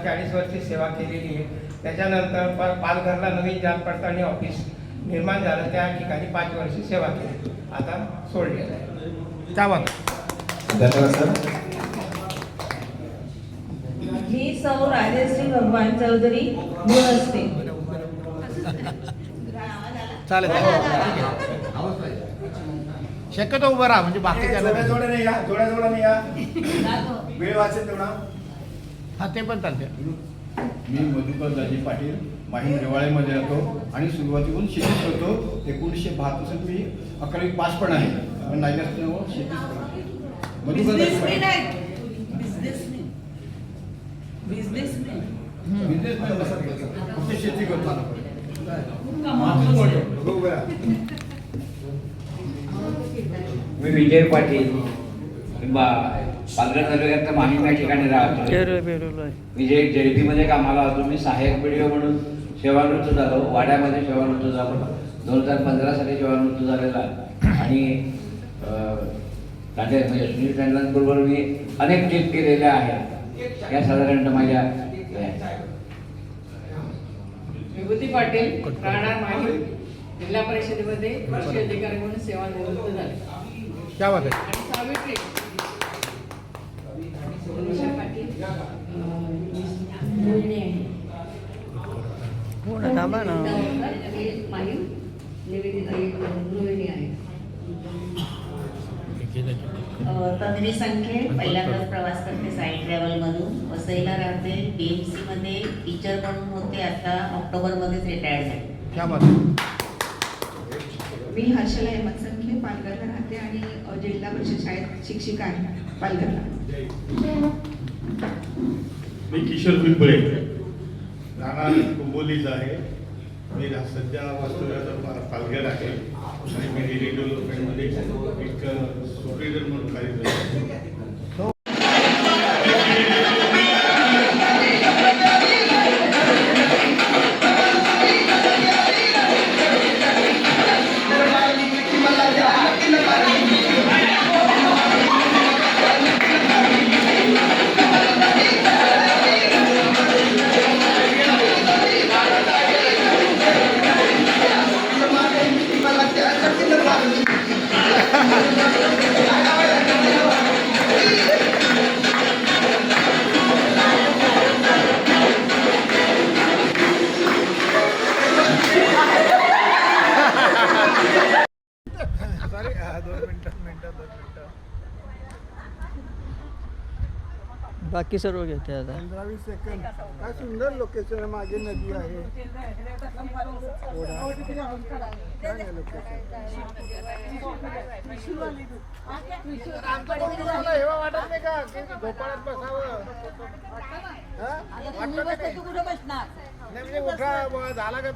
40 वर्षे सेवा केलेली आहे. त्याच्यानंतर पालघरला नवीन जाल पडताळणी ऑफिस निर्माण झालं, त्या ठिकाणी 5 वर्षे सेवा केली, आता सोडलेलं आहे. त्याबाबत धन्यवाद सर. मी सौ राजश्री भगवान चौधरी गुणस्ते. चालेल. शक्यतो उभं राहा म्हणजे बाकीच्या जोड्या या वेळ वाचेल तेवढा. हा ते पण चालते. मी मधुकर दाजी पाटील माहीम रेवाळेमध्ये राहतो आणि सुरुवातीहून शेतीच करतो. 1972 साली मी 11वी पास पण आहे, पण नाही असल्यामुळे शेतीच करतो. मधुकर दाजी पाटील फक्त शेती करतो. मी विजय पाटील पालघर तालुक्यात माहीम या ठिकाणी राहतो. विजय जेडपीमध्ये कामाला होतो. मी सहाय्यक व्हिडिओ म्हणून सेवानिवृत्त झालो. वाड्यामध्ये सेवानिवृत्त झालो. 2015 साली सेवानिवृत्त झालेला आणि म्हणजे सुनील टंडनबरोबर मी अनेक ट्रिप केलेल्या आहेत. या साधारणतः माझ्या विभूती पाटील राहणार माहीम, जिल्हा परिषदेमध्ये कृषी अधिकारी म्हणून सेवानिवृत्त झाले. त्याबाबत आणि सावित्री पाटील गृहिणी आहे. माहीम निवेदिताई गृहिणी आहे. तन्वी संख्ये पहिल्यांदाच प्रवास करते साई ट्रॅव्हल मधून. वसईला राहते. BMC मध्ये टीचर म्हणून होते, आता ऑक्टोबरमध्येच रिटायर्ड झाले. त्याबाबत मी हर्षला हेमंत संख्ये पालघरला राहते आणि जिल्हा परिषद शाळेत शिक्षिका आहे पालघरला. मी किशोर पिंपळे राहणार कुंबोलीचा आहे. मी सध्या वास्तव्याचा पालघर आहे आणि मी डेली डेव्हलपमेंटमध्ये एक सुपरिटेंडंट म्हणून कार्यरत आहे. बाकी सर्व घेते आता. 15-20 सेकंद. काय सुंदर लोकेशन आहे. मागे नदी आहे. हेवा वाटत नाही का गोपाळात बसावं? नाही म्हणजे उठा झाला का